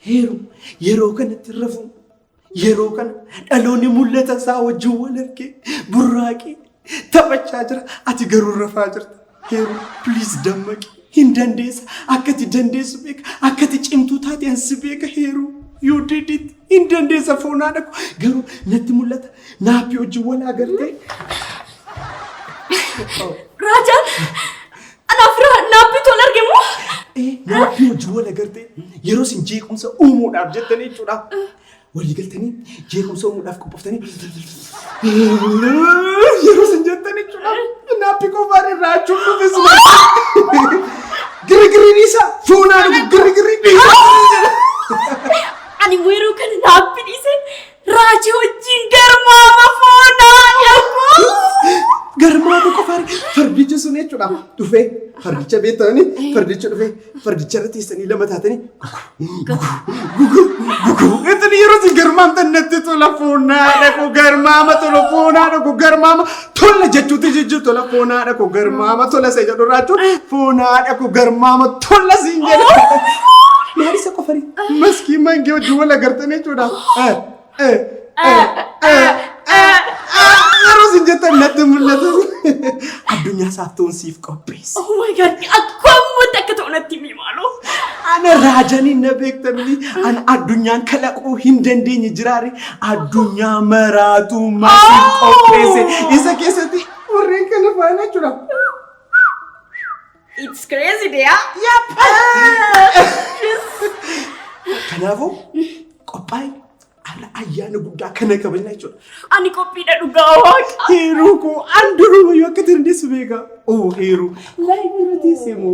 heeru yeroo kanatti rafu yeroo kana dhaloonni mul'ata isaa wajjin wal argee burraaqee taphachaa jira ati garuu rafaa jirta heeru please dammaqi hin dandeessa akkati dandeessu beeka akkati cimtuu taate ansi beeka heeru you did it hin dandeessa foonaa dhaqu garuu natti mul'ata naappii wajjin wal agartee Raja anafra naappii tol argamu naappii wajjin wal agartee yeroo sin jeequmsa uumuudhaaf jettanii jechuudha walii galtanii jeequmsa uumuudhaaf qophoftanii yeroo sin jettanii jechuudha naappii qofaan irraa achuun dhufes girigiriin isaa foonaa dhufu girigiriin ani weeroo kana naappii dhiise Raja wajjin garmaama foonaa dhabu garmaama qofaan fardicha sun jechuudha dhufee fardicha beektanii fardicha dhufee fardicha irra teessanii lama taatanii gugu ittiin yeroo si garmaamtan natti tola foonaa dhaqu garmaama tola foonaa dhaqu garmaama tola jechuuti jechuu tola foonaa dhaqu garmaama tola isa jedhu raachuun foonaa dhaqu garmaama tola siin jedhu maal isa qofanii maskii mangee wajjin wal agartanii jechuudha yeroo sin jettan natti mul'atu addunyaa saaftoon siif qopheessa. Oh my god akkamitti akka ta'u natti himi maaloo. Ana raajanii na beektanii ana addunyaan kalaquu hin dandeenye jiraare addunyaa maraatu maasiif qopheesse isa keessatti warreen kana faana jechuudha. It's crazy there. Yep. Kanaafuu qophaa'e. Ara ayyaana guddaa kana kabajna jechuudha. Ani qophiidha dhugaa waaqa. Heeruu koo anduruma yoo akka dandeessu beeka. Oh heeruu. Laayivii irratti seemu.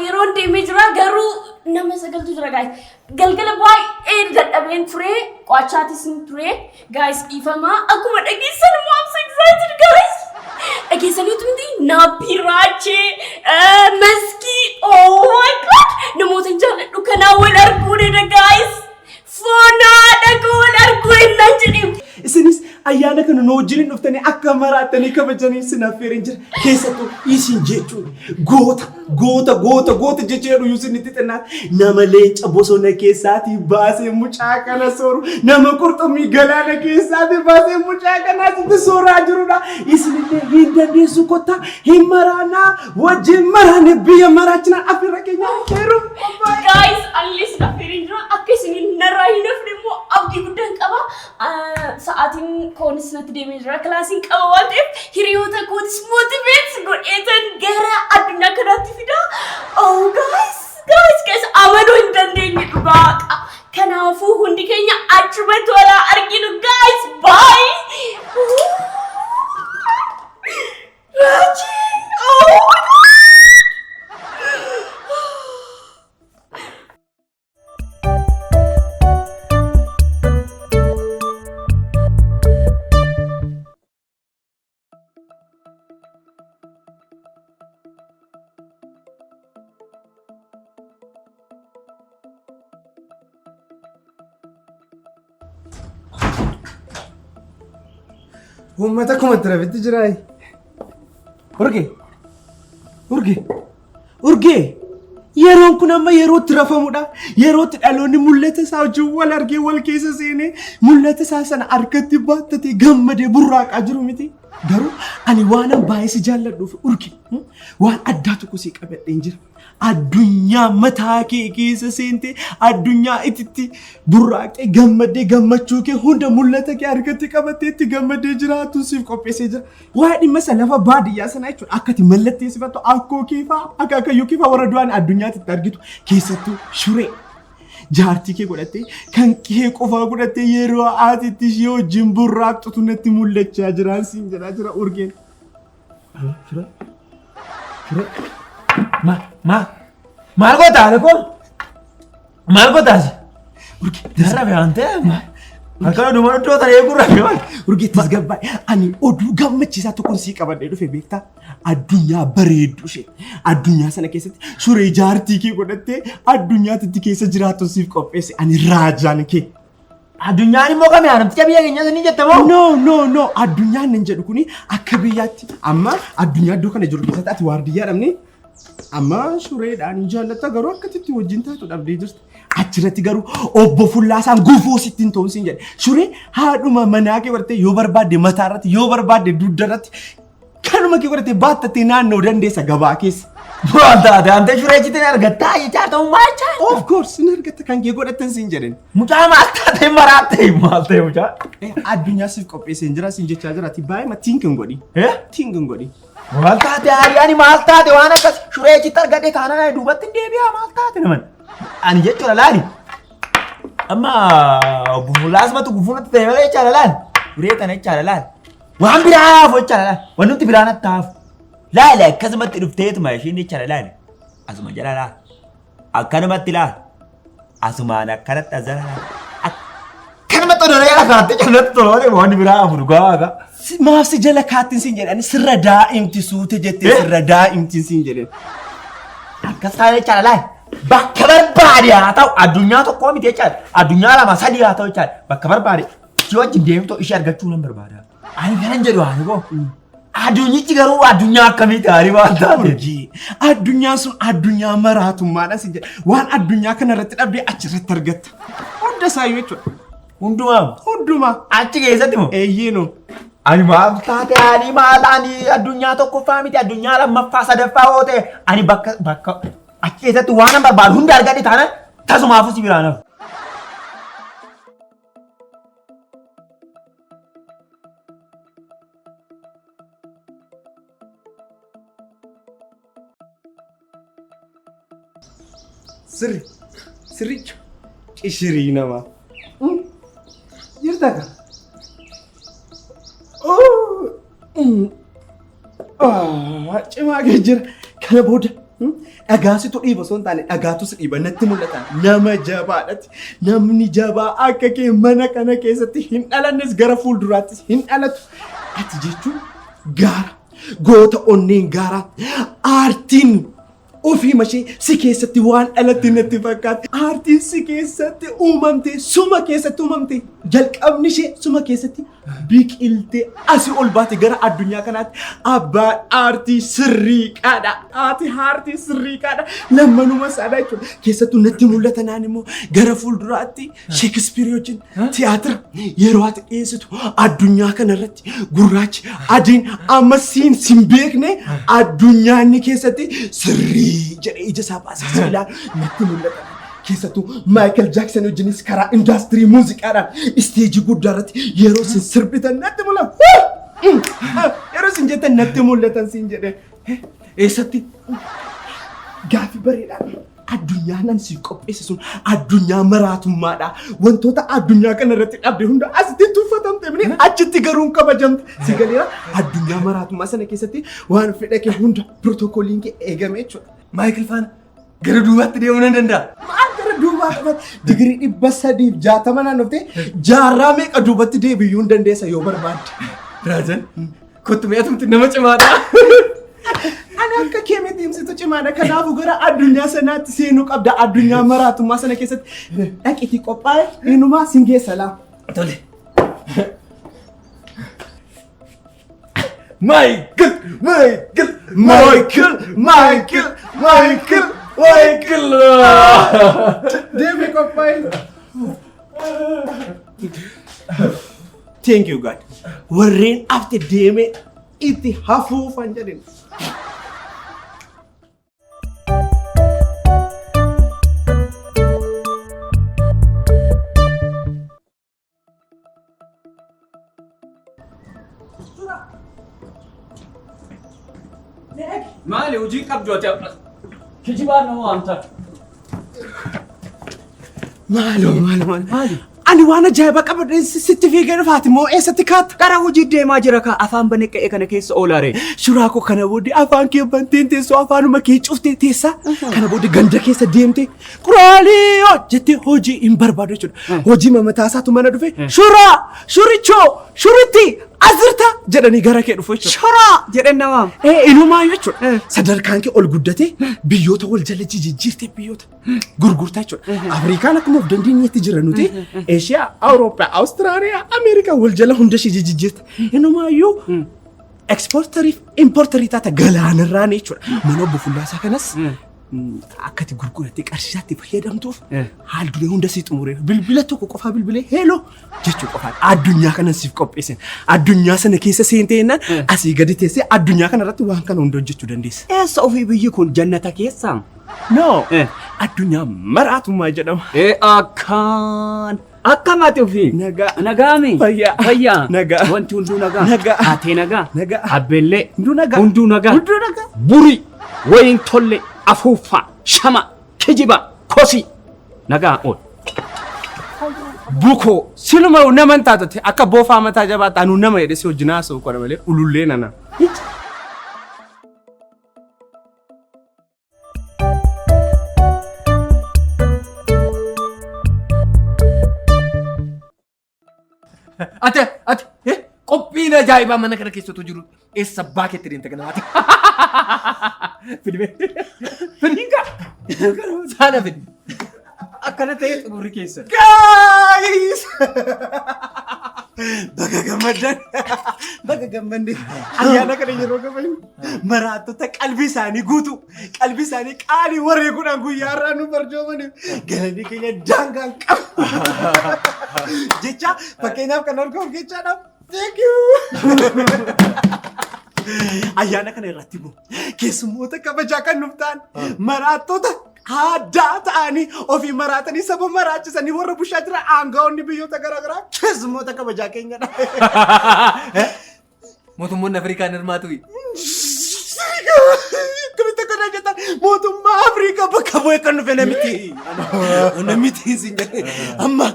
Yeroo deemee jira garuu nama sagaltu jira guys. Galgala baay'ee dadhabeen ture. Qo'achaatis ture. Guys ifamaa akkuma dhageessan I'm so excited guys. Dhageessaniitu miti naappii raachee maskii oh my god namoota hin jaalladhu kanaa wal arguudha guys. Foonaa dhaguun arguu hin jedhim. Isinis ayyaana kana nu wajjin dhuftanii akka maraatanii kabajanii sin affeerin jira. Keessattuu isin jechuun goota jechuudha yuusin itti xinnaa nama leenca bosona keessaatii baasee mucaa kana sooru nama qurxummii galaana keessaatii baasee mucaa kana sitti sooraa jirudha. Isinillee hin dandeessu kottaa hin maraanaa wajjin maraane biyya maraachinaan affeerra keenyaa heeru. Guys allis affeerin jira akka isin narraa hin hafne immoo abdii guddaan qaba. Sa'aatiin koonis natti deemee jira kilaasiin qaba waan ta'eef hiriyoota kootis motiveet godheetan gara addunyaa kanaatti fida. Oh guys amanuu hin dandeenye dhugaa. Kanaafuu hundi keenya achumatti walaa arginu guys bye. Raji oh my god. Uummata kuma tirafitti jiraay. Urgee. Yeroon kun amma yerootti rafamuudha. Yerootti dhaloonni mul'ata isaa wajjin wal argee wal keessa seenee mul'ata isaa sana harkatti baattatee gammadee burraaqaa jiru miti. Garuu ani waan baay'ee si jaalladhuuf urgee waan addaa tokko si qabadheen jira. Addunyaa mataa kee keessa seentee addunyaa itti burraaqee gammadee gammachuu kee hunda mul'ata kee harkatti qabateetti gammadee jiraatu siif qopheessee jira. Waa dhimma isa lafa baadiyyaa sana jechuudha akkati mallatteessifattu akkoo keefaa akka akayyuu keefaa warra du'an addunyaatti argitu keessattuu shuree jaartii kee godhattee kan kee qofaa godhattee yeroo aatitti ishee wajjin burraaqxutu natti mul'achaa jiraan siin jedhaa jira urgeen. Maal gootaa ko? Maal gootaas? Darra beekante akka dhuma iddoo ta'ee gurra beekan. Urgeettis gabbaa ani oduu gammachiisaa tokkoon sii qabadhee dhufe beektaa addunyaa bareedduu ishee addunyaa sana keessatti shuree jaartii kee godhattee addunyaatti keessa jiraatu siif qopheesse ani raajaan kee. Addunyaan immoo kamii aanamticha biyya keenya sanii jettamoo? No addunyaan nan jedhu kuni akka biyyaatti amma addunyaa iddoo kana jiru keessatti ati waardiyyaa dhabne amma shureedhaan jaallata garuu akkasitti wajjin taatu dhabdee jirti. achirratti garuu obbo Fullaasaan gufuu sittiin ta'uun siin jedhe. Shuree haadhuma manaa kee bartee yoo barbaadde mataa irratti yoo barbaadde dugda irratti kanuma kee bartee baattattee naannoo dandeessa gabaa keessa. Maal taate ante shuree jiteen argattaa jechaa ta'u maal chaa? Of course in argatta kan kee godhatan siin jedhen. Mucaa maal taate maraattee maal ta'e mucaa? Addunyaa siif qopheessee jira siin jechaa jira ati baay'ee tinkin godhi. Tinkin godhi. Maal taate hariyaani maal taate waan akkas shuree jitti argadee taanaan duubatti deebi'aa maal taate naman? Ani jechuudha laali. Amma obbo Fullaasmatu gufuunatti ta'e malee jechaadha laali. Shuree kana jechaadha laali. Waan biraa haafu jechaadha laali. Wanti nuti biraanatti haafu. Laali akkasumatti dhufteetuma ishiin jechaadha laali. Asuma jala laali. Akkanumatti laali. Asumaan akkanatti azara laali. Akkanumatti odolee jala kaattee jalatti toloolee wanti biraa haafu dhugaa haga. Maaf si jala kaattiin siin jedhani sirra daa'imti suute jettee sirra daa'imti siin jedhan. Akkas taa'ee jechaadha laali. Bakka barbaade haa ta'u addunyaa tokkoo miti jechaadha. Addunyaa lama sadii haa ta'u jechaadha. Bakka barbaade si wajjin deemtoo ishee argachuu nan barbaada. Ani kanan jedhu haani koo. Addunyichi garuu addunyaa akkamiiti haari waan taate? Addunyaan sun addunyaa maraatummaadha siin jedha. Waan addunyaa kanarratti dhabdee achirratti argatta. Hunda isaayyuu jechuudha. Hundumaa? Hundumaa. Achi keessatti moo? Eeyyiinoo. Ani maal taate ani maal ani addunyaa tokkoffaa miti addunyaa lammaffaa sadaffaa yoo ta'e ani bakka achi keessatti waan an barbaadu hunda argadhe taana tasumaafuu si biraan hafu. Sirricha qishirii namaa. Jirta ka? Cimaa kee jira. Kana booda dhagaasitu dhiiba osoo hin taane dhagaatus dhiiba natti mul'ata. Nama jabaadhati. Namni jabaa akka kee mana kana keessatti hin dhalannes gara fuulduraattis hin dhalatu. Ati jechuun gaara. Goota onneen gaara. Aartiin ofii mashee si keessatti waan dhalatti natti fakkaate. Aartiin si keessatti uumamte suma keessatti uumamte jalqabni ishee suma keessatti biqiltee asii ol baate gara addunyaa kanaatti abbaan aartii sirriiqaadha. Aartii sirriiqaadha. Lammanuma saadhaa jechuudha. Keessattuu natti mul'ata naan immoo gara fuulduraatti Sheekispiir wajjin tiyaatira yeroo ati dhiyeessitu addunyaa kanarratti gurraachi adiin amma siin beekne addunyaanni keessatti sirrii jedhee ija isaa baasee ilaalu natti mul'ata. Keessattuu Michael Jackson wajjinis karaa indaastirii muuziqaadhaan isteejii guddaa irratti yeroo sin sirbitan natti mul'ata. Yeroo sin jettan natti mul'atan siin jedhe. Eessatti gaaffii bareedaadha. Addunyaan si qopheesse sun addunyaa maraatummaadha. Wantoota addunyaa kana irratti dhabde hunda asitti tuffatamte mini achitti garuu hin kabajamte. Si galeera addunyaa maraatummaa sana keessatti waan fedha kee hunda pirootokooliin kee eegame jechuudha. Michael Faan gara duubaatti deemuu nan danda'a. Maal gara duubaatti digirii 360 naannoftee jaarraa meeqa duubatti deebi'uu hin dandeessa yoo barbaadde. Raajan kottu meetumti nama cimaadha. Ani akka keemee deemsitu cimaadha. Kanaafuu gara addunyaa sanaatti seenuu qabda. Addunyaa maraatummaa sana keessatti dhaqiitii qophaa'e inumaa sin geessa laa. Tole. Michael. Deemee qophaa'e. Thank you God. Warreen afte deemee itti hafuufan jedhin. Maali hojii qabdu ati kijibaan nama waamta. Maali. Ani waan ajaa'ibaa qabadhe sitti fiigee dhufaati moo eessatti kaatta? Gara hojii deemaa jira ka afaan baneqqa'ee kana keessa oolaare. Shuraa koo kana booddee afaan kee banteen teessoo afaanuma kee cuftee teessaa. Kana booddee ganda keessa deemtee quraaliyo jettee hojii hin barbaadu jechuudha. Hojii mamataasaatu mana dhufe shurichoo shuritti azirta jedhanii gara kee dhufu jechuudha. Shoraa jedhan nama. Inumaa jechuudha. Sadarkaan kee ol guddatee biyyoota wal jala jijjiirtee biyyoota gurgurtaa jechuudha. Afrikaan akkuma of dandeenyeetti jira nuti. Eeshiyaa, Awurooppaa, Awustiraaliyaa, Ameerikaa wal jala hunda ishee jijjiirte. Inumaayyuu ekspoortarii fi impoortarii taata galaanarraan jechuudha. Mana obbo Fullaasaa kanas akkati gurgurattee qarshiisaatti fayyadamtuuf haal duree hunda sii xumuree bilbila tokko qofaa bilbilee heeloo jechuu qofaan addunyaa kana siif qopheessan addunyaa sana keessa seenteennan asii gadi teessee addunyaa kana irratti waan kana hunda hojjechuu dandeessa. Eessa ofii biyyi kun jannata keessaa? No addunyaa maraatummaa jedhama. Akkaan akkamaati ofii nagaami fayyaa nagaa wanti hunduu nagaa nagaa haatee nagaa nagaa abbellee hunduu nagaa buri wayin tolle afuuffa shama kijiba kosi nagaa ol buko siluma naman taatote akka boofaa mataa jabaata anu nama jedhe si hojjinaa soo kora malee ulullee nana. Ate qophiin ajaa'ibaa mana kana keessattuu jiru eessa baaketti deemte kana ati? Fidinga saana fidi akkana ta'e xumurri keessa. Guys! Baga gammadde ayyaana kana yeroo gabayu maraattota qalbii isaanii guutu qalbii isaanii qaalii wareeguudhaan guyyaa irraa nu barjoomani galanii keenya daangaan qabu jecha fakkeenyaaf kan argamu jechaadha. Thank you. Ayyaana kana irratti immoo keessummoota kabajaa kan nuuf ta'an maraattota aadaa ta'anii ofii maraatanii saba maraachisanii warra bushaa jira aangaa'onni biyyoota garaagaraa keessummoota kabajaa keenyadha. Mootummoonni Afrikaan hirmaatu. Akkamitti akkana jettan mootummaa Afrikaa bakka bu'ee kan dhufe namitti isin jedhe amma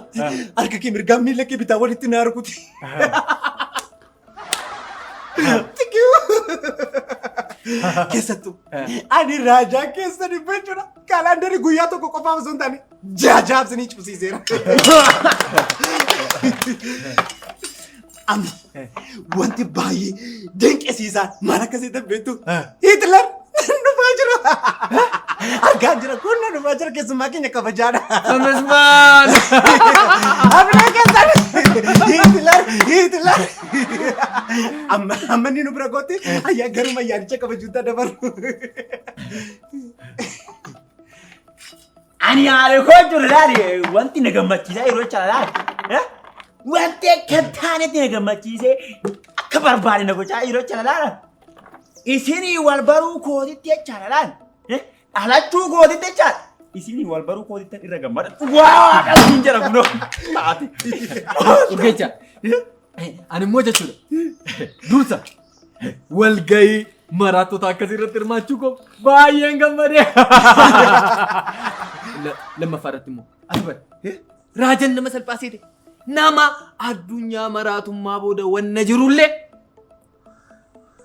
harka kee mirgaan miila kee bitaa walitti na harkuti. Keessattuu ani raajaa keessa dhibbee jechuudha. Kaalandarii guyyaa tokko qofaaf osoo hin taane jaajaabsanii cimsiiseera. Amma wanti baay'ee dinqisiisaan maal akkasii beektu Hitler dhufaa jira. Argaa jira kun dhufaa jira keessummaa keenya kabajaadha. Amasmaan! Abnaa keessan Hitler. Amma inni nu bira goote ayyaa garuma ayyaanicha kabajuutti dabalu. ani haala koo jiru laali wanti na gammachiisaa yeroo chala laali wanti akka taanetti na gammachiisee akka barbaade na gochaa yeroo chala laala isinii wal baruu kootitti jechaadha laali alachuu kootitti jechaadha isinii wal baruu kootitti irra gammada waa qalbiin jira kunoo taate urgeecha ani immoo jechuudha dursa walgayii maraattota akkasii irratti hirmaachuu koo baay'een gammadee lammaffaa irratti immoo asuma raajan nama salphaa seete nama addunyaa maraatummaa booda wanna jirullee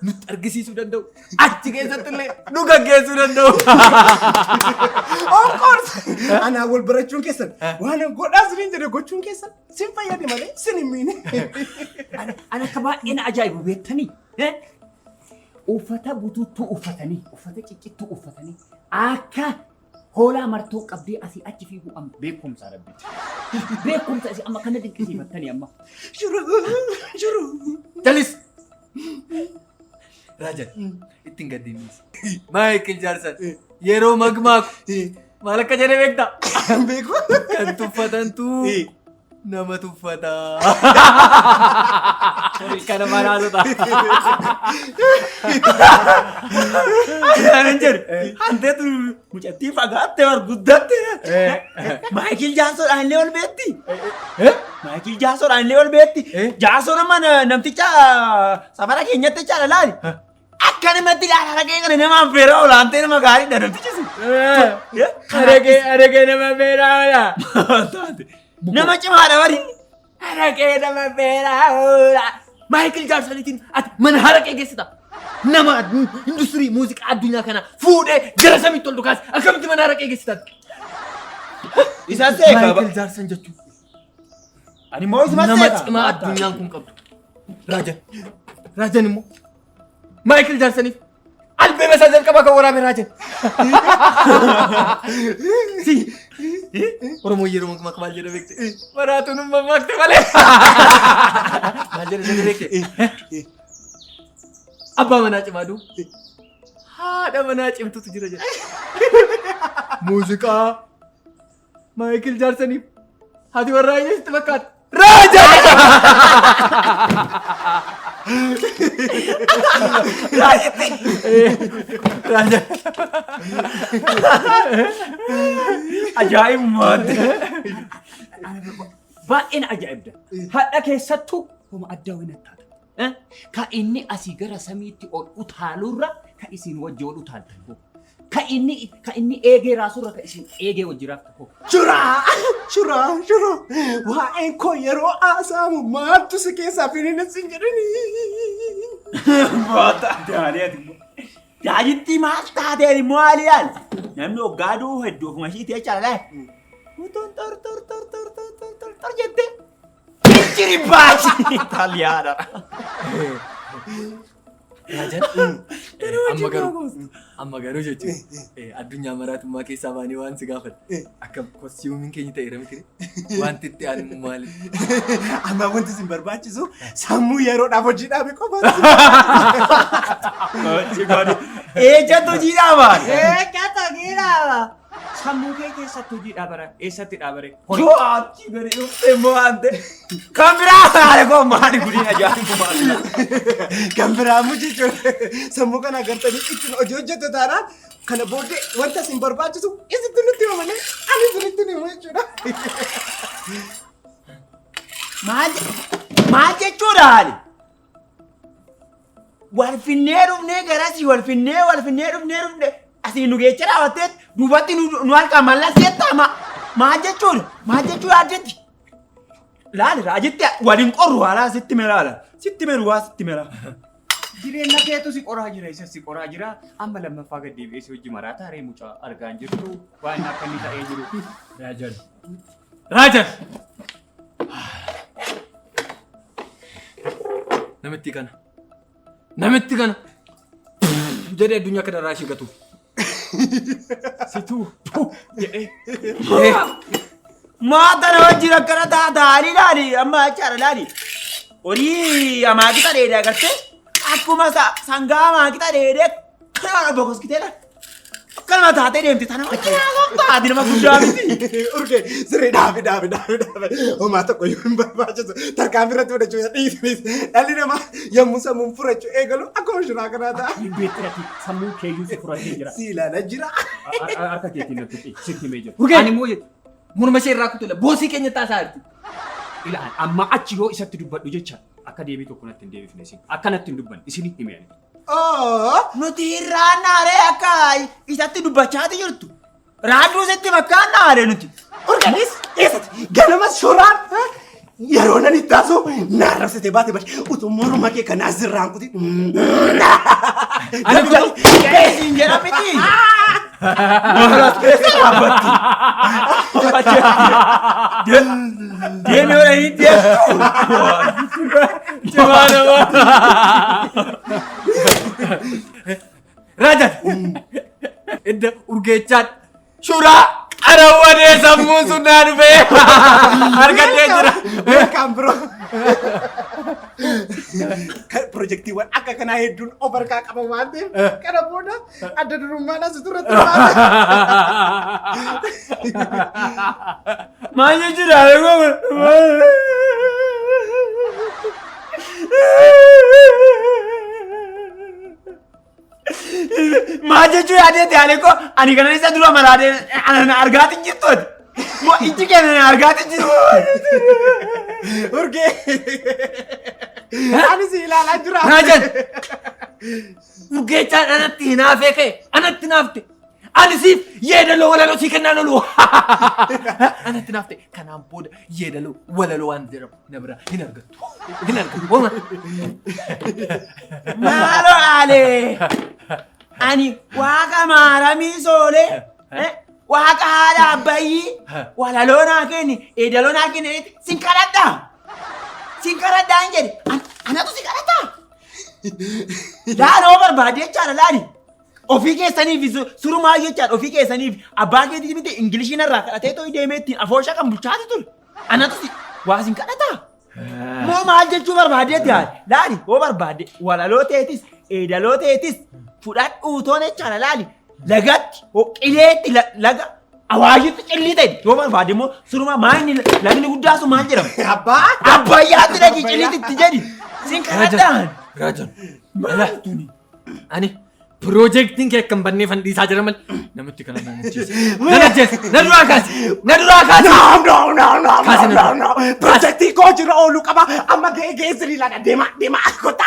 nutti argisiisuu danda'u achi keessatti illee nu gaggeessuu danda'u. Of course anaa wal barachuun keessan waan godhaa siniin jedhe gochuun keessan sin fayyade malee sin hin miine. Ani akka baay'ee na ajaa'ibu beektanii uffata butuuttuu uffatanii uffata ciccittuu uffatanii akka hoolaa martoo qabdee asii achi fiiguu amma beekumsa rabbiiti. Beekumsa asii amma kana dinqisiifattanii amma. Jiru. Jalis. Rajan ittiin gaddiinnis. Michael Jackson yeroo magmaaku maal akka jedhe beektaa? Beeku. Kan tuffatantu nama tuffata. Kana manaasota. Kan jedhe hanteetu mucattii fagaattee guddatte. Michael Jackson illee ol beetti. Michael Jackson illee ol beetti. Jackson amma namticha safara keenyatti caala laali. Akkanumatti laala keenya nama feera olaantee nama gaariidha namtichisi. Aragee nama feera oola. Nama cimaadha bari. Aragee nama feera oola. Michael Jacksonitiin ati mana haraqee geessita. Nama industirii muuziqaa addunyaa kana fuudhee gara samiitti ol dhukaase akkamitti mana haraqee geessita? Isaan seeqa. Michael Jackson jechuun. Ani immoo isuma seeqa. Nama cimaa addunyaan kun qabdu. Rajan immoo Michael Jacksoniif albeema isaa jalqabaa kan waraabee Rajan. Oromoo yeroo makmak maal jedha beekte? Maraatuun mammaakte malee. Maal jedha beekte? Abbaa manaa cimaa duu haadha manaa cimtutu jira jedha. Muuziqaa Maayikil Jaarsaniif haati warraa eenyutti fakkaata? Raajan! Raajan. Ajaa'ibummaatti. Baay'een ajaa'ibda. Hadha keessattuu homa addaa wayna taata. Ka inni asii gara samiitti ol utaalurra ka isin wajji ol utaaltan. Ka inni eegee raasurra ka isin eegee wajji raaftan. Shuraa. Waa'een koo yeroo haasa'amu maaltu si keessaa finiina sin jedhanii. Baata addaanii ati. Daajitti maal taatee immoo haaliyaan? Namni hoggaaduu hedduu ofuma ishiitii jechaadha. Tor jettee. Jijjiiri baachii Itaaliyaadha. Raajan amma garuu jechuun addunyaa maraatummaa keessaa baanii waan si gaafadha. Akka kostiimuun keenya ta'eera miti wanti itti aanu maali? Amma wanti isin barbaachisu sammuu yeroodhaaf hojii dhaabe qofaati. Ejjattu hojii dhaabaa. Sammuu kee keessatti hojii dhaabara. Eessatti dhaabare? Achi gadi dhuftee moo waante? Kan biraa haala koo maali gudin ajaa'ibummaa? Kan biraa jechuun sammuu kana agartanii ittiin hojii hojjettu taanaan kana booddee wanta isin barbaachisu isitti nutti hima malee ani isinitti hima jechuudha. Maal jechuudha haali? Walfinnee dhufnee garasii walfinnee dhufnee asii nu geecha dhaabbattee duubatti nu halkan mallas jettama. Maal jechuudha addetti? Laali raajitti waliin qorru haalaa sitti melaala. Sitti mela. Jireenya keetu si qoraa jira isa si qoraa jira. Amma lammaffaa gad deebi'ee si hojii maraataa haree mucaa argaan jirtu waan akka inni ta'ee jiru. Raajan! Namitti kana jedhee addunyaa kana irraa ishee gatuuf. Situu jedhee. Maata na wajjin akkana taataanii laali amma achaadha laali. Horii amaakita dheedee agartee akkuma sangaa amaakita dheedee kana bokoskiteedha. Kanuma taatee deemte tana taati nama guddaa miti. Urgee siree dhaabe. Homaa tokko yoo hin barbaachisu tarkaanfii irratti fudhachuu dhiisnis dhalli namaa yommuu sammuun furachuu eegalu akkuma shiraa kanaa ta'a. Beektiraati sammuu keeyyuu si furachee jira. Si ilaala jira. Harka keetiin natti sitti himee jira. Urgee! Ani immoo morma ishee irraa kutula boosii keenya taasaa jirti. Ilaali amma achi yoo isatti dubbadhu jecha akka deebii tokko natti hin deebifne isin akkanatti hin dubbanne isin himee. Nuti irraa naaree akka isatti dubbachaati jirtu. Raaduu sitti makkaan naaree nuti. Urgaanis eessatti ganama shoraan yeroo nan itti taasoo naarrabsitee baate baate utuu morma kee kan asirraan kuti. Ani keessiin jedha miti. Mooras keessa dhaabbatti. Deemee wala hin deemtu. Cimaa namaa. Raajan! Edda urgeechaan shuraa qarawwanee sammuun sun naa dhufee argadhee jira. Welcome bro. Projektiiwwan akka kanaa hedduun of harkaa qaba waan ta'eef kana booda adda durummaan as turratti baate. Maal jechuudha? Maal jechuudha adeemte Alekoo? Ani kana isa dura maraadee argaatiin jirtooti. Moo ijji keenya argaatiin jiru. Urgee. Ani si ilaalaa jira. Raajan! Urgeechaan anatti hinaafee ka'e anatti naafte. Ani siif yeedaloo walaloo sii kennaan oolu. Anatti naafte kanaan booda yeedaloo walaloo waan jedhamu na bira hin argattu. Maaloo Alee? Ani waaqa maaramii soolee waaqa haadha abbayyii walaloo naa kenni yeedaloo naa kenni sin kadhadhaa hin jedhe anatu si kadhadhaa. Laaloo barbaade jechaadha laali. Ofii keessaniif surumaa jechaadha ofii keessaniif abbaa keetii miti Ingiliishiin irraa kadhatee tooyi deemee ittiin afoosha kan bulchaati ture. Anatu si waa sin kadhataa. Moo maal jechuu barbaadeetti haali? Laali hoo barbaade walaloo teetis eedaloo teetis fudhadhuu toon jechaadha laali. lagatti qileetti laga awaayitti cillii ta'e yoo barbaade immoo suruma maayini lagni guddaa sun maal jedhama? Abbayyaatti dhaqi cillii itti jedhi. Siin kanadhaan. Raajan. Malaatuni. Ani piroojeektiin kee kan bannee fandiisaa jira mal namatti kana naannichiisa. Na duraa kaasi. Na duraa kaasi. No. Piroojeektii koo jira ooluu qaba. Amma ga'ee sirii laadha. Deema. Kota.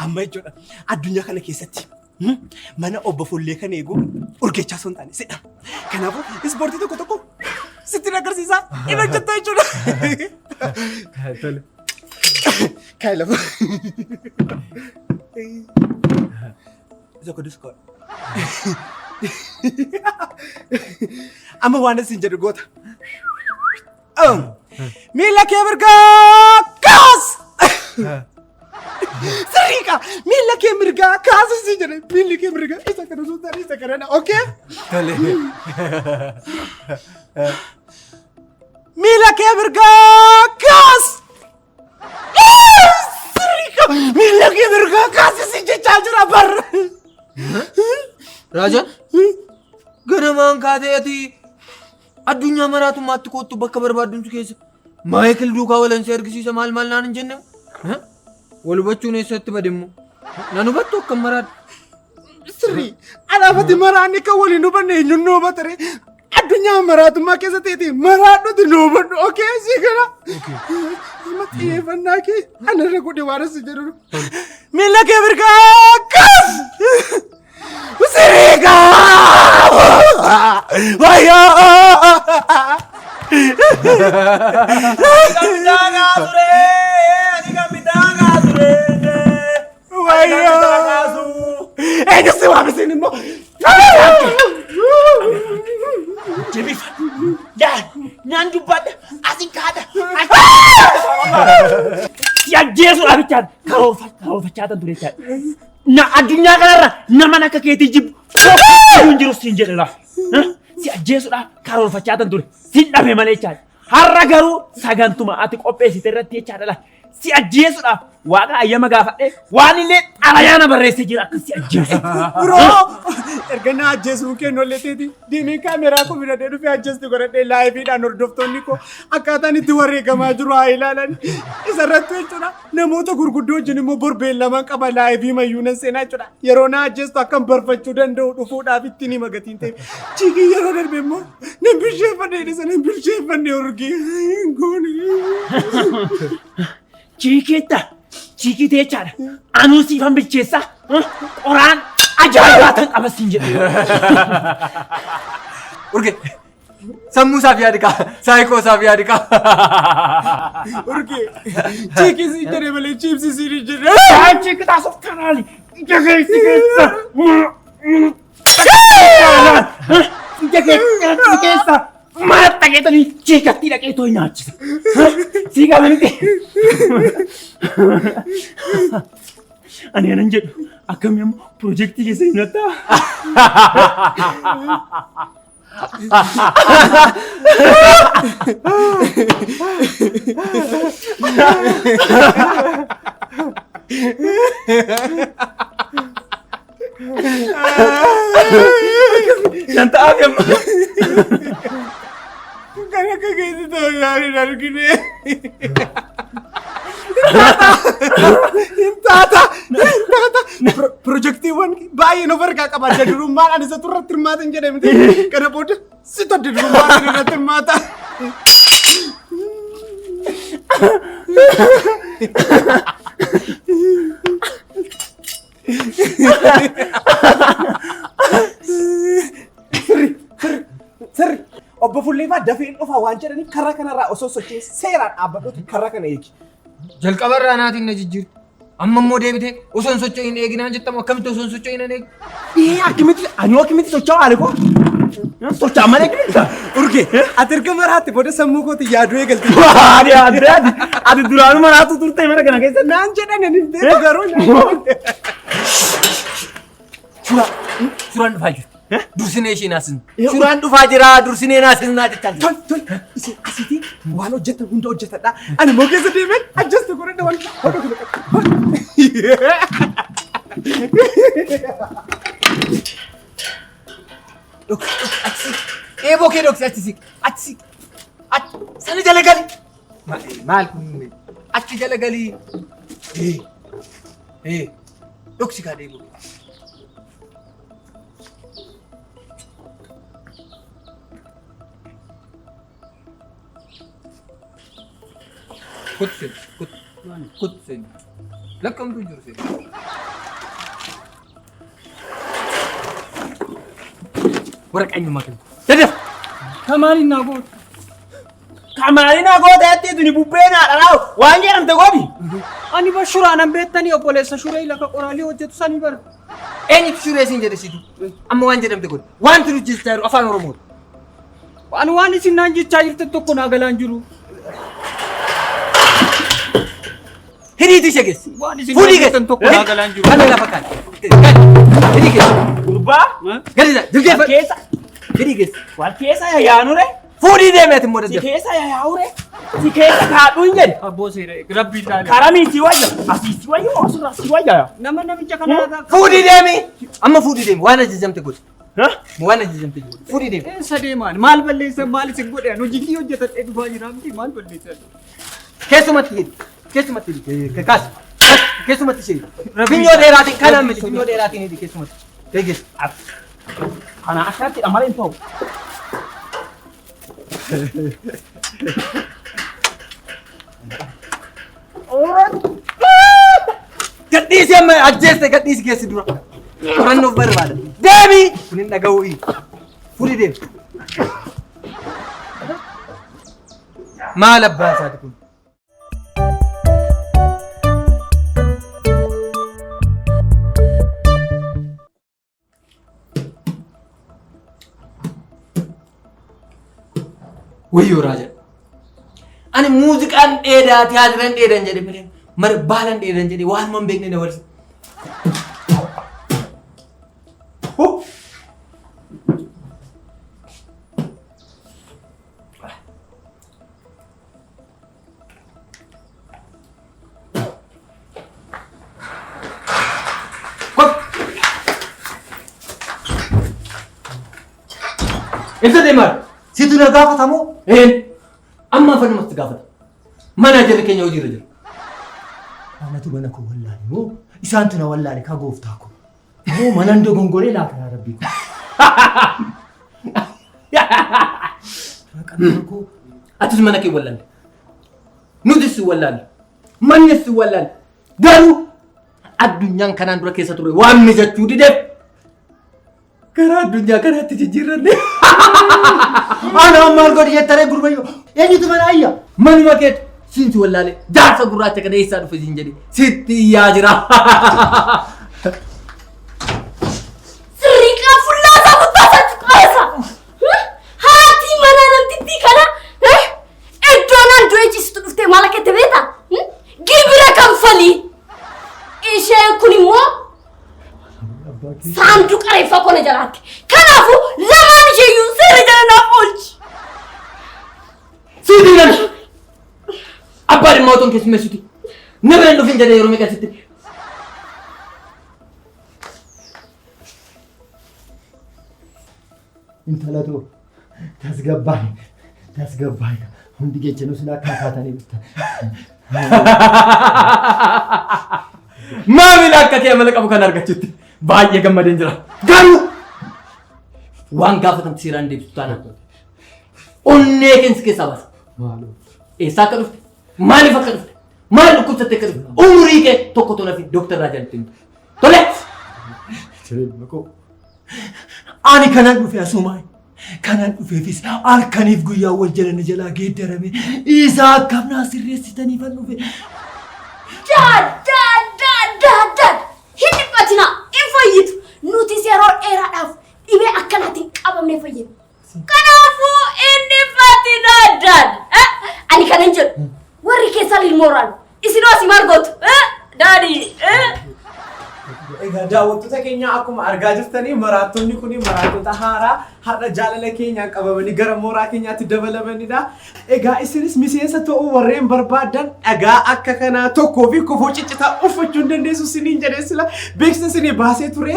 Amma jechuudha addunyaa kana keessatti mana obbo Follee kan eegu urgeechaa osoo hin taane sidha. Kanaafuu ispoortii tokko sitti agarsiisaa hin hojjetta jechuudha. Kaay lafa. Tokko. Amma waan isin jedhu goota. Miila kee mirgaa kaas! Sirriiqa! Miila kee mirgaa kaas isin jedhe. Miilli kee mirgaa isa kana osoo taane isa kana okay? Miila kee mirgaa kaas! Sirriiqa! Miila kee mirgaa kaas isin jechaa jira barra. Raajan ganamaan kaatee ati addunyaa maraatummaatti kootu bakka barbaadumtu keessa Maayikil duukaa walan si argisiisa maal naan hin jenne wal hubachuun eessatti bademmoo nan hubattu akkam maraadha. Sirrii alaafatti maraanni kan waliin hubanne eenyuun nu hubatare addunyaa maraatummaa keessa ta'eeti maraadhuti nu hubadhu okee sii kana. Amma xiyyeeffannaa kee anarra godhe waan asi jedhu miila kee mirgaa kaas! Siriiqa! Wayyoo! Eenyusi waa bisin immoo nyaan dubbadha asin kaadha yajjeesuudha bichaan karoorfachaatan ture jechaadha. Na addunyaa kanarra nama akka keetii jibbu hin jiru siin jedhe si ajjeesuudha karoorfachaatan ture siin dhabe malee jechaadha. Har'a garuu sagantuma ati qopheessite irratti jechaadha. Si ajjeesuudhaaf waaqa ayyama gaafadhe waan illee xalayaana barreessee jira akka si ajjeesu. Biroo erga na ajjeesuun kennollee teeti diimii kaameraa koo fidadhee dhufee ajjeestu godhadhee laayifiidhaan hordoftoonni koo akkaataan itti wareegamaa jiru haa ilaalan. Isarratti jechuudha namoota gurguddoo wajjin immoo borbeellaman qaba laayifii mayyuunan seenaa jechuudha. Yeroo na ajjeestu akkam barfachuu danda'u dhufuudhaaf ittiin hima gatiin ta'e. Chiikii yeroo darbe immoo nan bilcheeffadhee dhisa nan bilcheeffannee urgii. Chiiketta chiikitee jechaadha. Anuu siifan bilcheessa qoraan ajaa'ibaatan qaba siin jedhe. Urge sammuu isaaf yaadi qaba saayikoo isaaf yaadi qaba. Urge chiikii siin jedhee malee chiipsii siin hin jedhe. Chiikitaa softanaali jageessi keessa. Jageessi keessa. Mata kita ni jika tidak itu nyaci. Sehingga nanti. Ani anjir, akam yang project ini saya nata. Nanti akam. Karena kayak itu dari gini. Tata. Projektiwan bayi nover kakak pada di rumah ada satu rat termata yang jadi mesti karena bodoh situ di rumah ada rat termata. Seri. Obbo Follee dafee dhufa waan jedhanii karaa kanarraa osoo sochee seeraan dhaabbadhuutu karaa kana eegi. Jalqabarraa naatiin na jijjiirti. Amma immoo deebitee osoo hin socho'in eeginaan jettamu akkamitti osoo hin socho'in eegi? Akkamitti socho'aa alikoo? Tolcha malee keessa. Urge ati erga maraatti booda sammuu kooti yaaduu eegalte. Ati duraanuu maraatu turte mana kana keessa. Naan jedhan hin beeku garuu. Suuraan dhufaa jiru. Dursinee isheen asin. Suuraan dhufaa jira dursineen asin naa jechaa jira. Tol asitti waan hojjetan hunda hojjetadha. Ani moo keessa deemeen ajjasta godhadha waan hodha Eeboo kee dhoksi achi sana jala gali. Maal kun achi jala gali. Dhoksi kaa eeboo. Kutsen. Lakkam tu jiru sen. Waraqaan makan. Dadaf. Kamaaliin naa goote. Kamaaliin naa goote atti tuni bubbeen haadha waan jedhamte godhi. Ani bashuraan an beektanii obboleessa shuree lafa qoraalii hojjetu sanii bara. Eenyutu shuree siin jedhe situ. Amma waan jedhamte godhi. Wanti nuti jechaa jiru afaan Oromooti. Waan isin naan jechaa jirtan tokko naa galaan jiru. Hiriitu ishee geessi. Fuudhii geessan tokko naa galaan jiru. Kana lafa kaan. Hirii geessi. Gurbaa. Gadi dirgeeffa. Keessa. Hirii geessi. Wal keessa yaanure. Fuudhii deemeeti immoo Si daddeef. keessa yaa'ure. Si keessa kaadhu hin jedhe. Abboo seera rabbii ilaali. Karamii si wayya. Asii si wayya moo asirraa si wayya? Namicha kana Fuudhii deemi. Amma fuudhii deemi. Waan ajajamte godhi. Waan ajajamte godhi. Fuudhii deemi. eessa deemaan maal balleessan maal isin godhan hojii hojjetadhee dhufaa jira miti maal balleessan. Keessumatti hidhi. Keessumatti hidhi. Kaas. Keessumatti ishee hidhi. Finyoo dheeraatiin kanaan miti. Finyoo dheeraatiin hidhi keessumatti. Deeggeessi. Kana akkaattidha malee hin ta'u. Gadhiisi amma ajjeeste gadhiisi keessi dura. Qorannoof barbaada. Deemi! Kun hin dhaga'uu. Fuudhii deemi. Maal abbaa isaati kun? Wayyoo Raaja. Ani muuziqaan dheedaa tiyaatiran dheedan jedhe malee baalan dheedan jedhe waan man beekne na barsi. Ibsa deemaa. Situ na gaafatamoo? Amma afanumatti gaafata. Mana jirri keenya hojiirra jira. Anatu mana koo wallaale moo isaantu na wallaale ka gooftaa koo. Moo manan dogongoree laata yaa rabbii koo. Raqamni koo Atis mana kee wallaale. Nutis wallaale. Mannis wallaale. Garuu addunyaan kanaan dura keessa ture waan mijachuu dideef karaa addunyaa kanaatti jijjiirranne. ana maal godhi jettare gurbayyo eenyutu mana ayya Manuma keetu siinti wallaale jaarsa gurraacha kana eessaa dhufe siin jedhe sitti iyyaa jira. Sirriiqaa fullaasaa gubbaasatti qaasa. Haati mana namtittii kana iddoo naan du'e ciistu dhuftee maal akka itti beekta? Gibira kanfalii. Isheen kun immoo saanduqa reeffaa kona jalaatti. Kanaafuu lamaan isheeyyuu seera jala naaf oolchi. Siiti nana. Abbaan dhimma otoo hin keessummeessuti. Nama hin dhufin jedhee yeroo meeqa sitti. intalatu tasgabbaay hundi jechanu sila akka kaatanii bitta Maamila akka kee amala qabu kan argachutti baay'ee gammadeen jira. Garuu waan gaafatamte seeraan deebisu taanaan onnee keessa keessaa baasa. Eessaa akka dhufte? Maaliif akka dhufte? Maal dhukkubsattee akka dhufte? Umurii kee tokko tona fi Dooktar Raajaan ittiin tole. ani kanan dhufe asumaa kanan dhufeefis halkaniif guyyaa wal jalana jalaa geeddarame isaa akkam naa sirreessitanii fan dhufe. Daad. Hin dhiphatina. Hin fayyitu. Nutis yeroo dheeraadhaaf dhibee akkanaatiin qabamnee fayyadu. Kanaafuu inni fatinaadhaan. Ani kana hin jedhu. Warri keessaa ilmooraan. Isinoo asii maal gootu? Daadii. Egaa daawwattoota keenya akkuma argaa jirtanii maraattonni kun maraattota haaraa har'a jaalala keenyaan qabamanii gara mooraa keenyaatti dabalamanidha. Egaa isinis miseensa ta'uu warreen barbaadan dhagaa akka kanaa tokkoo fi kofoo ciccitaa uffachuu hin dandeessu isiniin jedhee sila beeksisa isinii baasee ture.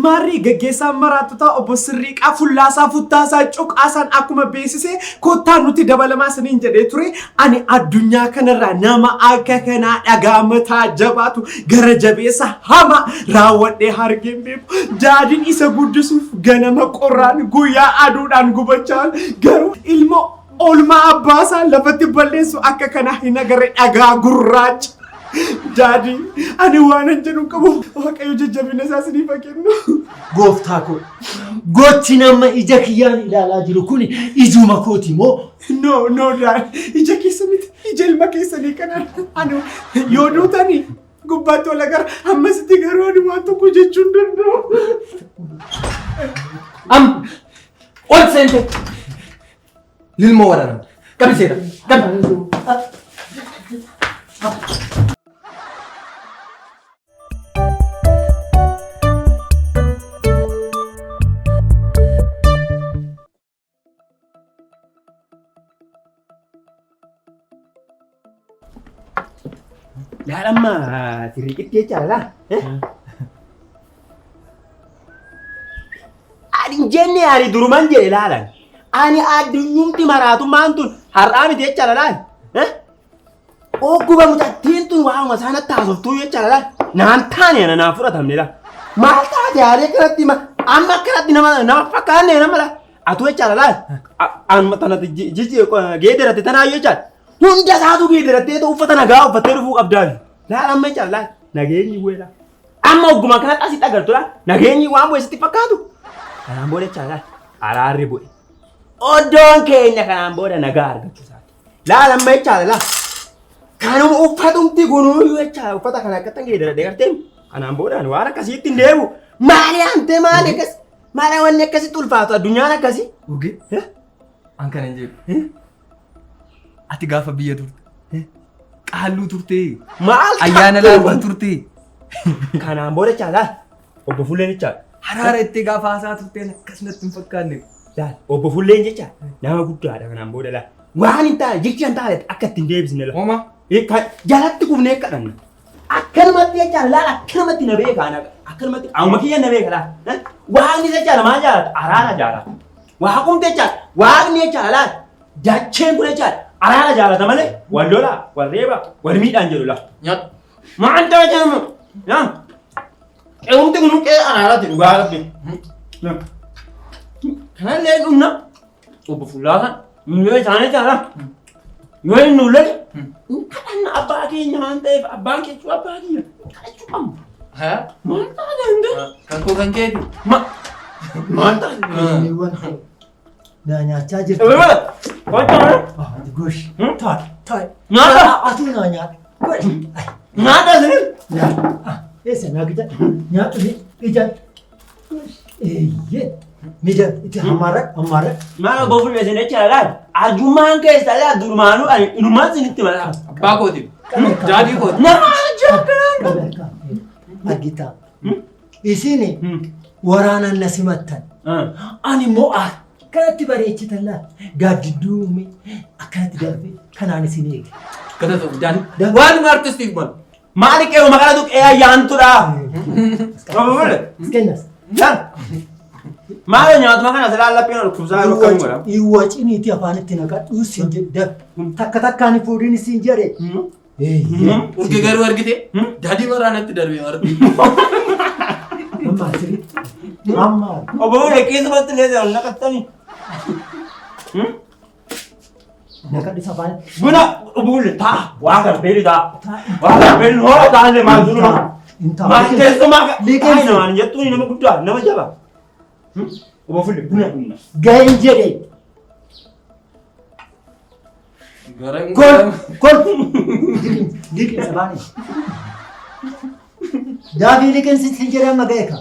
Maarrii gaggeessaan maraattotaa obbo Sirriiqaa Fullaasaa Futtaasaa Cuqaasaan akkuma beeksise kottaan nuti dabalamaa isiniin jedhee ture. Ani addunyaa kanarraa nama akka kanaa dhagaa mataa jabaatu gara jabeessa hama raawwadhee hargeen beeku. Daadiin isa guddisuuf ganama qorraan guyyaa aduudhaan gubachaa garuu ilma oolmaa abbaasaa lafatti balleessu akka kana hin agarre dhagaa gurraacha. Daadii ani waan hin jedhu qabu waaqayyo jajjabina isaa isiniif kennu. Gooftaa koo gochi nama ija kiyyaan ilaalaa jiru kun ijuma kooti moo? No daadii ija keessa miti ija ilma keessanii kanaan ani yoo duutanii gubbaatti wal agar ammasitti garuu ani waan tokko jechuun danda'u. Ol seente. Lilmoo waraanaa. Qabiseera. Qabi. Lama Sirriiqitti jechaadha. Ani jenne ani duruman jedhe ilaalan. Ani addunyumti maraatummaan tun har'aa miti jechaadha. Ogguba mucattiin tun waanuma isaanatti haasoftuu jechaadha. Naan taane naaf fudhatamnedha. Maal taate haadee kanatti amma akkanatti nama fakkaanne namala. Atu jechaadha. Amma tanatti geeddaratti tanaayyuu jechaadha. Hunda isaatu geeddarattee uffata nagaa uffattee dhufuu qabdaafi. Laala amma jechaadha. Nageenyi weedha. Amma ogguma kanatti asitti agartudha. Nageenyi waan bu'eessitti fakkaatu. Kanaan booda jechaadha. Araarri bu'e. Oddoon keenya kanaan booda nagaa argachuu isaati. Laala amma jechaadha. Kanuma uffatumti kunuyyuu jechaadha. Uffata kana akkatti geeddaradhee gartee kanaan boodaan waan akkasiitti hin deebi'u. Maali hante maali akkas? Maali wanni akkasitti ulfaatu addunyaan akkasii? Urge. An kana hin jedhu. Ati gaafa biyya turte. Qaalluu turte. Maal? Ayyaana laaluu turte. Kanaan booda jechaadha. Obbo Fulleen jechaadha. Haraara itti gaafa haasaa turteen akkasumatti hin fakkaanne. Obbo Fulleen jecha nama guddaadha kanaan booda laal. Waan hin taane jechi hin taane akka ittiin deebisne laal. Hooma. Jalatti kufnee kadhanna. Akkanumatti jechaadha laal akkanumatti na beekaa akkanumatti amma kiyya na beeka laal. Waaqni jechaadha maal jaalata? Araara jaalata. Waaqumti jechaadha waaqni jechaadha laal. Dacheen kun jechaadha araara jaalata malee wal lola wal reeba wal miidhaan jedhu laal. Nyaata. Maal ta'e jedhamu? Qe'umti kun qe'ee araaraati dhugaa rabbi. Kanallee dhumna obbo Fullaasaa yoo isaanii taala yoo hin nuullani kadhanna abbaa keenya waan ta'eef abbaan keechuu abbaa keenya kadhachuu qabnu. Maal taate hundee? Kan koo kan keeti. Maal taate? Naa nyaachaa jirtu. Gosh. Taa'e. Nyaata. Ati naa nyaata. Gosh. Nyaata asinis. Nyaata. Eessa naa gija? Nyaata ija. Eeyyee. Mida itti hammaara. Maal obbo Fullee isin jecha laal arjummaan keessa laal durmaanuu ani inumaan isinitti malaa. Abbaa kooti. Daadhii kooti. Nama jabbiran. Argita. Isin waraanaan na simattan. Ani immoo akkanatti bareechitan laal. Gaaddidduu akkanatti darbee kanaan isin eege. Kana ta'u daadhii. Waan artistiif malu. Maali qe'uma kanatu qe'ee ayyaantudha. Obbo Fullee. Kennas. Maal nyaatuma kana silaa lapheen ol kubsaa yeroo akkamiin godhama? Iwwa ciniitii afaanitti naqadhuu siin jedhe takka takkaan fuudhiin siin jedhe. Urge garuu argite daadhii waraanatti darbee argi. Amma asirratti. Amma. Obbo Fullee keessumatti illee ol naqattanii. Naqadhis afaanitti. Buna Obbo Fullee ta'a waa kana beeli ta'a. Waa kana beeli hoo taa'allee maal duru nama. Maal keessumaa kan namaan jettuun nama guddaa nama jabaa. Obbo Fullee buna dhugna. Ga'een jedhe. Kol. Liqinsa baane. Daafii liqinsi siin jedhama ga'e ka.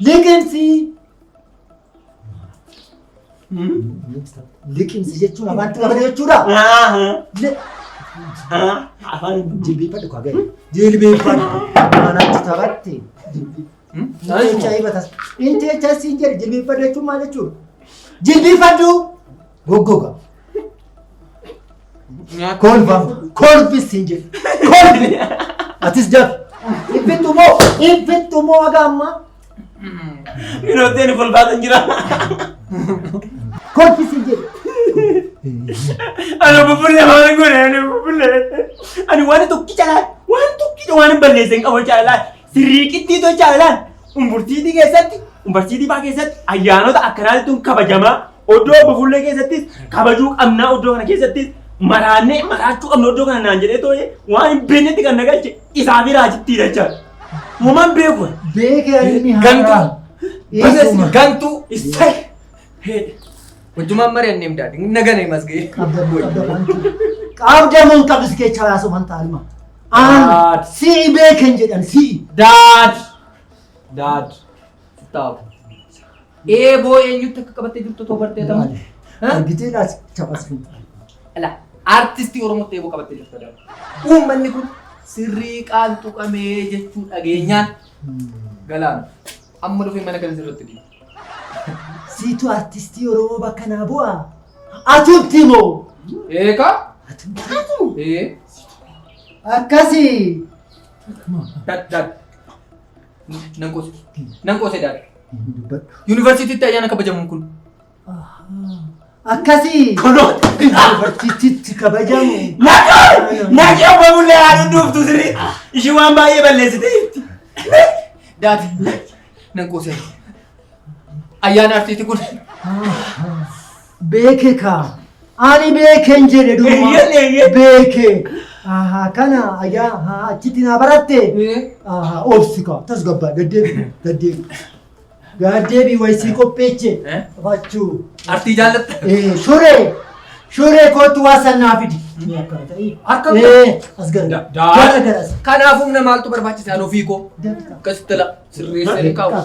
Liqinsi. Liqimsi jechuun afaanitti qabate jechuudha. Afaan jilbeeffadhu kaa ga'e. Jilbeeffadhu. Maanatti taphatte. Inteecha hibatas. Inteecha siin jedhe jilbeeffadhu jechuun maal jechuudha? Jilbeeffadhu. Goggoga. Kolfamu. Kolfis siin jedhe. Kolfi. Atis daf. Infittumoo haga ammaa. Minooteen kolfaatan jira. Kolfi siin jedhe. Ano bubbulle waan godhe ani bubbulle. Ani waan tokkicha laa waan tokkicha waan balleessan qabu caalaa sirriiqitti to caalaa umburtiitii keessatti ayyaanota akkanaatti kabajamaa oddoo bubbulle keessattis kabajuu qabnaa oddoo kana keessattis maraannee maraachuu qabna oddoo kana naan jedhee too'ee waan bennetti kan nagalche isaa fi raajitti jecha. Moomaan beeku. Beekee inni haa. Gantuu isaa. Wajjumaan mari'annee daadhi nagane masgee. Qabdamuun qabdis keessa yaasuu man taalima. Aan si'i beeken jedhan si'i. Daad. Taa'u. Eeboo eenyutti akka qabattee jirtu too bartee tamu. Argitee laas cabas kun. Ala artistii Oromootti eeboo qabattee jirtu daadhi. Uummanni kun sirrii qaaltu qamee jechuu dhageenyaan galaan amma dhufee mana kan sirriitti dhiibu. Siitu artistii Oromoo bakka naa bu'aa. Atutti moo? Eeka? Atutti. Akkasii. Daad. Nan qoose daad. Yuunivarsiitiitti ayyaana kabajamuun kun. Akkasii. Kunuun. Yuunivarsiitiitti kabajamu. Naqee bubbulle haadhu duuftu sirrii. Ishii waan baay'ee balleessite jirti. Daad. Nan qoose. Ayyaana artiitii kun. Beeke kaa. Ani beeken jedhe dhuma. Beeke. Kana ayyaa achitti naa baratte. Obsi kaa. Tas gabbaa gaddeebi waysii qopheeche. Fachuu. Artii jaallatta. Shuree kootu waasan naa fidi. Harka as gara. Kanaafuu humna maaltu barbaachisa an ofii koo. Akkasitti la sirreessanii kaa'u.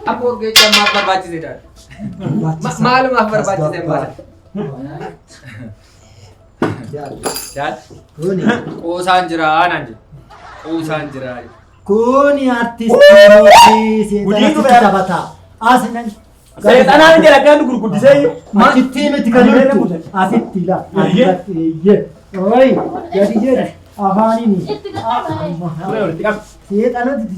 Aboo geejjiba maaf barbaachise daadha. Maalumaaf barbaachise maala. Daadha. Qoosaan jiraa naan jedhu. Qoosaan jiraa. Kuni artistii seetanatti taphataa. Asinan. Seexanaan jala kan gurguddisee Machitti miti kan jirtu. Asitti la. Oi, jadi jedhe afaanini. Seexanatti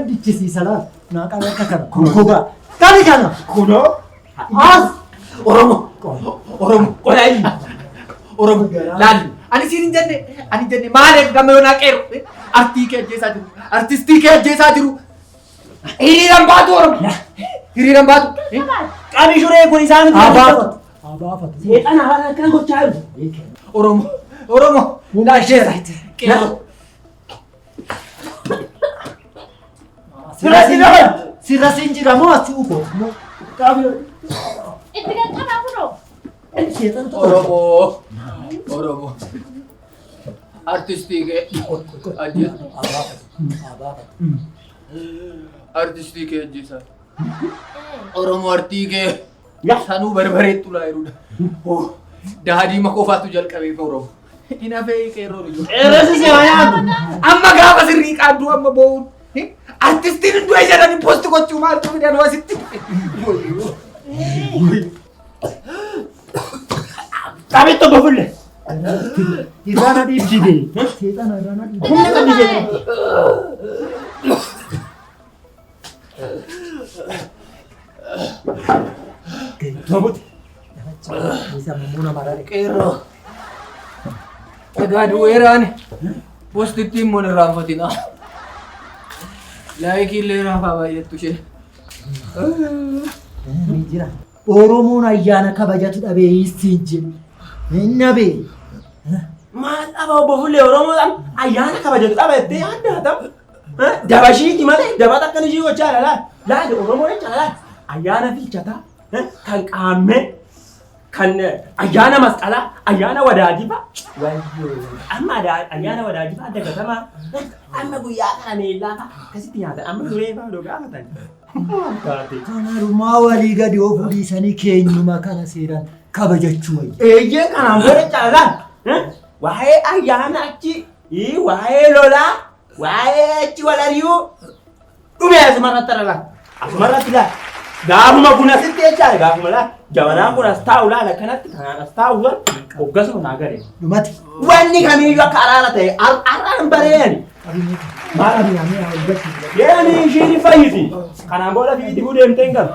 dichisiisa laal. Naa qabe akka kana. Gogaa. Kani kana. kunoo As. Oromoo. Qolaayi. Oromoo. Laali. Ani siin hin jenne maaliif gama yoonaa qeeru artii kee ajjeesaa jiru. Artistii kee ajjeesaa jiru. Hiriiraan baatu Oromoo. Hiriiraan baatu. qabii shuree kun isaan Abaafatu. seexana haala akkana gochaa jiru. Oromoo. Laasheera. Qeeru. Sirrasin jira moo asi uko? Itti qaqqabaa kunoo. Seexan Oromoo. Artistii kee artistii kee ajjeesaa. Oromoo artii kee sanuu barbareettu laa jirudha. Daadhii makoofaatu jalqabee Oromoo. Ina fee qeerroo jiru. Qeerrosi Amma gaafa sirrii qaaddu amma bo'uun. Artistiin hunduu jedhanii poosti gochuu maaltu fidan asitti. qabeetto bubbulle Irana dhiibdide. Seexana irana dhiibdide. humna qabdi jedhe. Isa mummuna marare. Qeerroo. Egaa du'eeraan poostitti immoo hin irraanfatina. Laayikii illee raafaa baay'attu ishee. Ni jira. Oromoon ayyaana kabajatu dhabee siin jedhu. Hin dhabee. Maal dhaba bubbulle Oromoodhaan ayyaana kabajatu dhaba jettee yaadda ta'u. Dabashiiti malee dabata akkan ishii gochaa laal. Laal Oromoo jecha laal ayyaana filchataa kan qaammee kan ayyaana masqalaa ayyaana wadaajifaa amma ayyaana wadaajifaa dagatamaa amma guyyaa kana meellaa akkasitti nyaatan amma duree fa'aa doo gaafatan. Kanarummaa walii gadi of dhiisanii keenyuma kana seeraan kabajachuu wayya. Eeyyee kanaan booda caalaan waa'ee ayyaana achi waa'ee lolaa waa'ee achi wal ari'uu dhumee asumarratti argaa asumarratti laa gaafuma kun asitti jechaadha gaafuma laa jabanaan kun as taa'u laala kanatti kanaan as taa'u sun hoggasuma naa garee. Dhumati. Wanni kamiiyyuu akka araara ta'e arraan bareeni. Maal abiyyaamee haa hubatu. Deemanii ishiin fayyisi. Kanaan booda fiitti buu deemtee hin galu.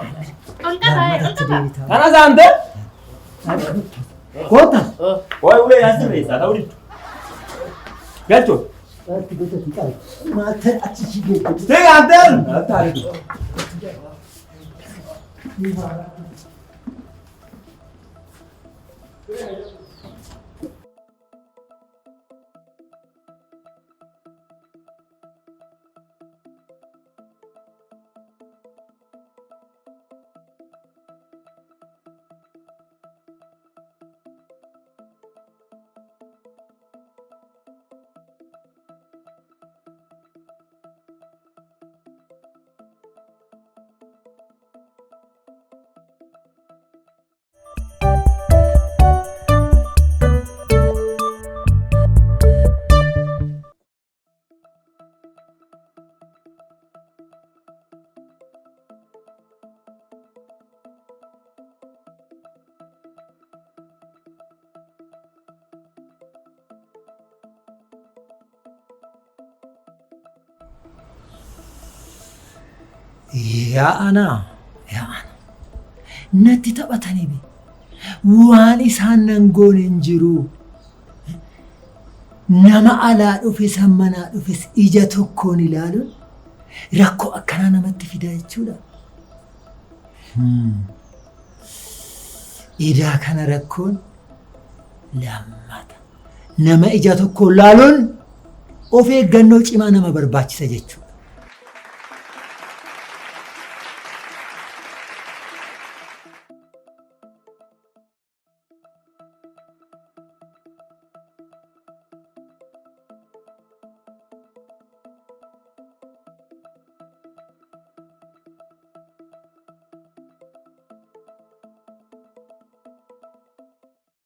Kana saantee. Koota. Waa'ee ulee yaasirreessaa ta'uu diddu. Galchoo. Maata achi shigee. Teegaantee. Yaa ana natti taphatanii waan isaan nan goone hin jiru. Nama alaa dhufe sammanaa dhufes ija tokkoon ilaaluun rakkoo akkanaa namatti fida jechuudha. Idaa kana rakkoon lammata. Nama ija tokkoon ilaaluun of eeggannoo cimaa nama barbaachisa jechuudha.